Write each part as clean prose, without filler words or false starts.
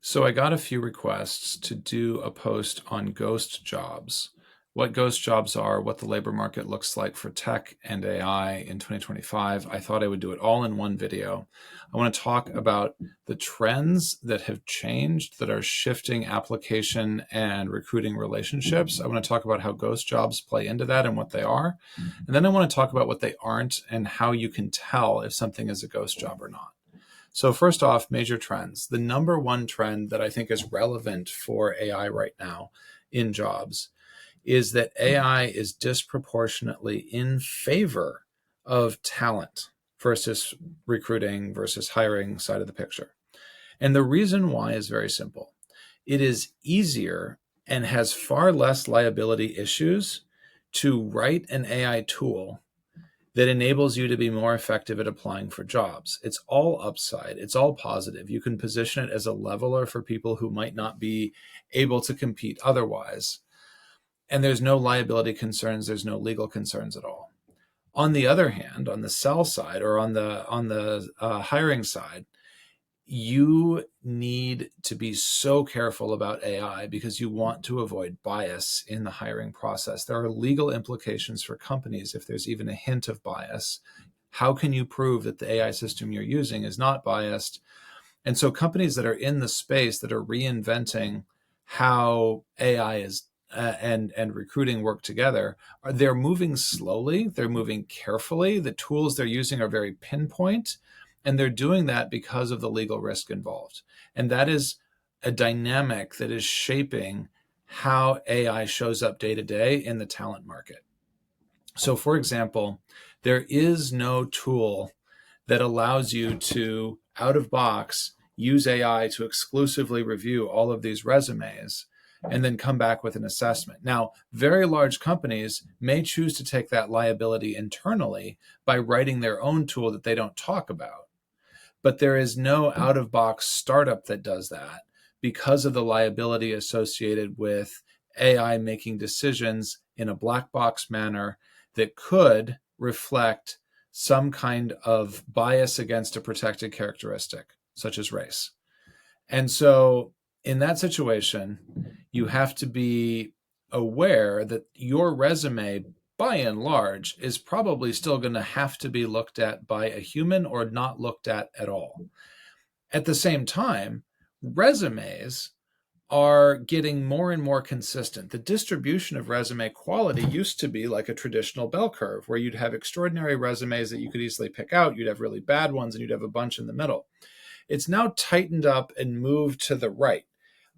So I got a few requests to do a post on ghost jobs, what ghost jobs are, what the labor market looks like for tech and AI in 2025. I thought I would do it all in one video. I want to talk about the trends that have changed that are shifting application and recruiting relationships. I want to talk about how ghost jobs play into that and what they are. And then I want to talk about what they aren't and how you can tell if something is a ghost job or not. So first off, major trends. The number one trend that I think is relevant for AI right now in jobs is that AI is disproportionately in favor of talent versus recruiting versus hiring side of the picture. And the reason why is very simple. It is easier and has far less liability issues to write an AI tool that enables you to be more effective at applying for jobs. It's all upside. It's all positive. You can position it as a leveler for people who might not be able to compete otherwise. And there's no liability concerns. There's no legal concerns at all. On the other hand, on the sell side or on the hiring side, you need to be so careful about AI because you want to avoid bias in the hiring process. There are legal implications for companies if there's even a hint of bias. How can you prove that the AI system you're using is not biased? And so companies that are in the space that are reinventing how AI is and recruiting work together, they're moving slowly, they're moving carefully. The tools they're using are very pinpoint. And they're doing that because of the legal risk involved. And that is a dynamic that is shaping how AI shows up day to day in the talent market. So, for example, there is no tool that allows you to, out of box, use AI to exclusively review all of these resumes and then come back with an assessment. Now, very large companies may choose to take that liability internally by writing their own tool that they don't talk about. But there is no out-of-box startup that does that because of the liability associated with AI making decisions in a black box manner that could reflect some kind of bias against a protected characteristic, such as race. And so in that situation, you have to be aware that your resume, by and large, is probably still going to have to be looked at by a human or not looked at all. At the same time, resumes are getting more and more consistent. The distribution of resume quality used to be like a traditional bell curve where you'd have extraordinary resumes that you could easily pick out. You'd have really bad ones and you'd have a bunch in the middle. It's now tightened up and moved to the right,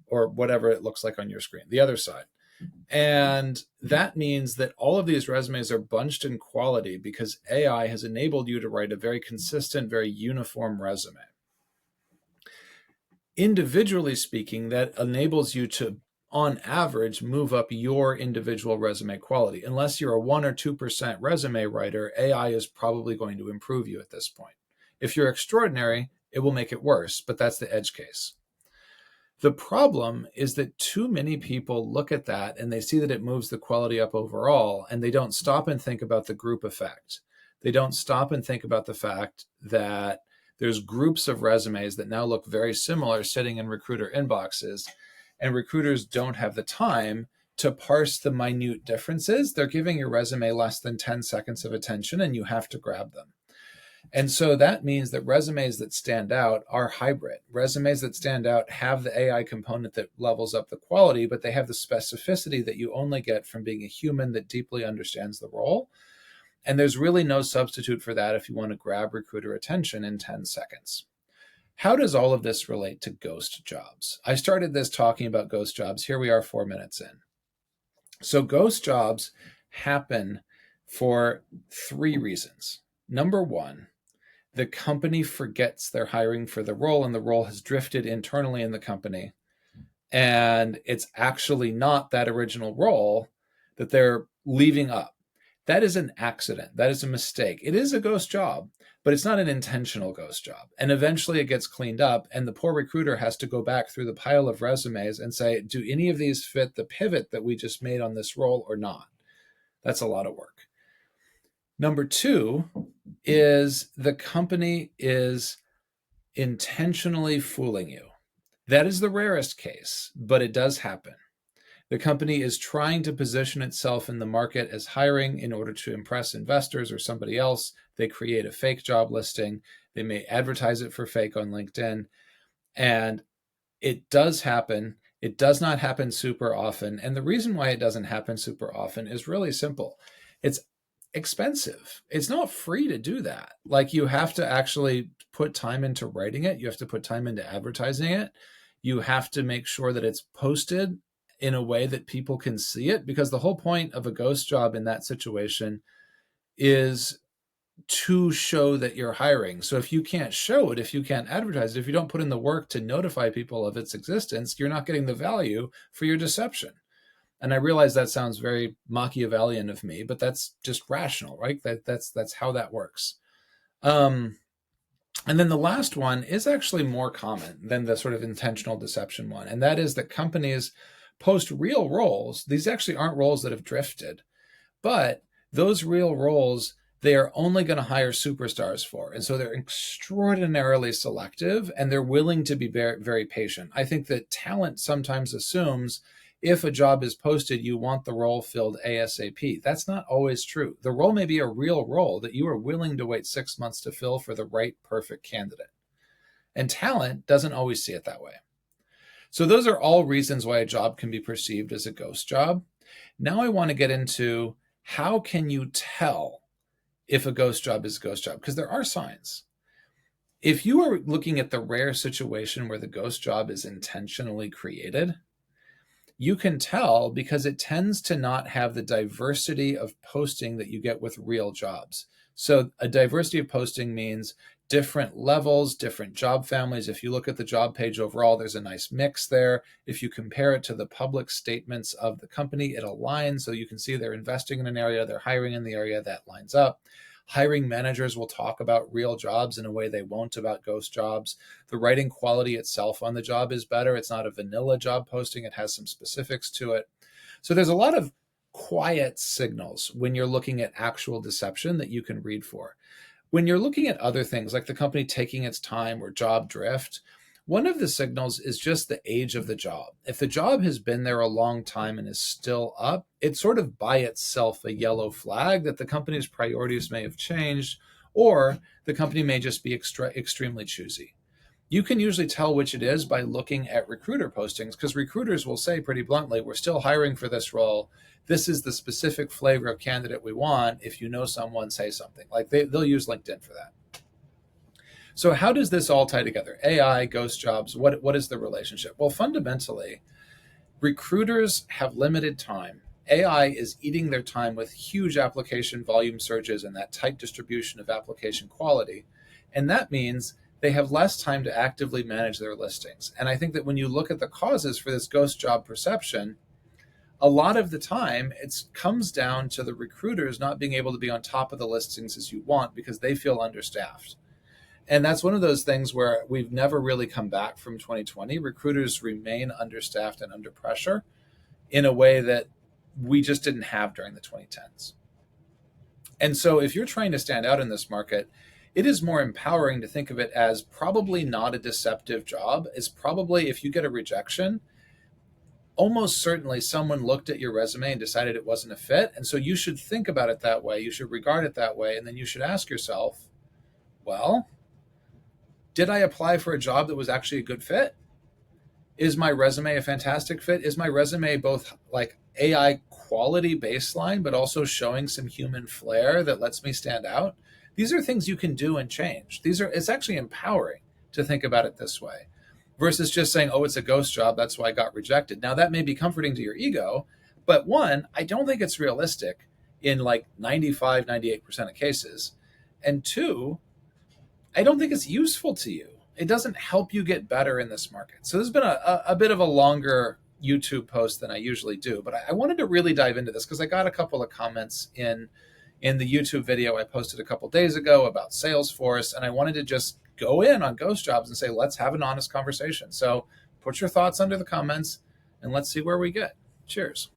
or whatever it looks like on your screen, the other side. And that means that all of these resumes are bunched in quality because AI has enabled you to write a very consistent, very uniform resume. Individually speaking, that enables you to, on average, move up your individual resume quality. Unless you're a 1 or 2% resume writer, AI is probably going to improve you at this point. If you're extraordinary, it will make it worse, but that's the edge case. The problem is that too many people look at that and they see that it moves the quality up overall, and they don't stop and think about the group effect. They don't stop and think about the fact that there's groups of resumes that now look very similar sitting in recruiter inboxes, and recruiters don't have the time to parse the minute differences. They're giving your resume less than 10 seconds of attention, and you have to grab them. And so that means that resumes that stand out are hybrid. Resumes that stand out have the AI component that levels up the quality, but they have the specificity that you only get from being a human that deeply understands the role. And there's really no substitute for that if you want to grab recruiter attention in 10 seconds. How does all of this relate to ghost jobs? I started this talking about ghost jobs. Here we are 4 minutes in. So ghost jobs happen for 3 reasons. Number one, the company forgets they're hiring for the role and the role has drifted internally in the company. And it's actually not that original role that they're leaving up. That is an accident. That is a mistake. It is a ghost job, but it's not an intentional ghost job. And eventually it gets cleaned up and the poor recruiter has to go back through the pile of resumes and say, do any of these fit the pivot that we just made on this role or not? That's a lot of work. Number 2 is the company is intentionally fooling you. That is the rarest case, but it does happen. The company is trying to position itself in the market as hiring in order to impress investors or somebody else. They create a fake job listing. They may advertise it for fake on LinkedIn. And it does happen. It does not happen super often. And the reason why it doesn't happen super often is really simple. It's expensive. It's not free to do that. Like, you have to actually put time into writing it. You have to put time into advertising it. You have to make sure that it's posted in a way that people can see it, because the whole point of a ghost job in that situation is to show that you're hiring. So if you can't show it, if you can't advertise it, if you don't put in the work to notify people of its existence, you're not getting the value for your deception. And I realize that sounds very Machiavellian of me, but that's just rational, right? That's how that works. And then the last one is actually more common than the sort of intentional deception one. And that is that companies post real roles. These actually aren't roles that have drifted, but those real roles, they are only going to hire superstars for. And so they're extraordinarily selective, and they're willing to be very, very patient. I think that talent sometimes assumes if a job is posted, you want the role filled ASAP. That's not always true. The role may be a real role that you are willing to wait 6 months to fill for the right, perfect candidate. And talent doesn't always see it that way. So those are all reasons why a job can be perceived as a ghost job. Now I want to get into, how can you tell if a ghost job is a ghost job? Because there are signs. If you are looking at the rare situation where the ghost job is intentionally created, you can tell because it tends to not have the diversity of posting that you get with real jobs. So a diversity of posting means different levels, different job families. If you look at the job page overall, there's a nice mix there. If you compare it to the public statements of the company, it aligns. So you can see they're investing in an area, they're hiring in the area, that lines up. Hiring managers will talk about real jobs in a way they won't about ghost jobs. The writing quality itself on the job is better. It's not a vanilla job posting. It has some specifics to it. So there's a lot of quiet signals when you're looking at actual deception that you can read for. When you're looking at other things like the company taking its time or job drift, one of the signals is just the age of the job. If the job has been there a long time and is still up, it's sort of by itself a yellow flag that the company's priorities may have changed, or the company may just be extremely choosy. You can usually tell which it is by looking at recruiter postings, because recruiters will say pretty bluntly, we're still hiring for this role. This is the specific flavor of candidate we want. If you know someone, say something. Like they'll use LinkedIn for that. So how does this all tie together? AI, ghost jobs, what is the relationship? Well, fundamentally, recruiters have limited time. AI is eating their time with huge application volume surges and that tight distribution of application quality. And that means they have less time to actively manage their listings. And I think that when you look at the causes for this ghost job perception, a lot of the time it comes down to the recruiters not being able to be on top of the listings as you want because they feel understaffed. And that's one of those things where we've never really come back from 2020. Recruiters remain understaffed and under pressure in a way that we just didn't have during the 2010s. And so if you're trying to stand out in this market, it is more empowering to think of it as probably not a deceptive job. It's probably, if you get a rejection, almost certainly someone looked at your resume and decided it wasn't a fit. And so you should think about it that way. You should regard it that way. And then you should ask yourself, well, did I apply for a job that was actually a good fit? Is my resume a fantastic fit? Is my resume both like AI quality baseline, but also showing some human flair that lets me stand out? These are things you can do and change. It's actually empowering to think about it this way versus just saying, oh, it's a ghost job, that's why I got rejected. Now that may be comforting to your ego, but one, I don't think it's realistic in like 95, 98% of cases. And two, I don't think it's useful to you. It doesn't help you get better in this market. So this has been a bit of a longer YouTube post than I usually do, but I wanted to really dive into this because I got a couple of comments in the YouTube video I posted a couple days ago about Salesforce, and I wanted to just go in on ghost jobs and say, let's have an honest conversation. So put your thoughts under the comments and let's see where we get. Cheers.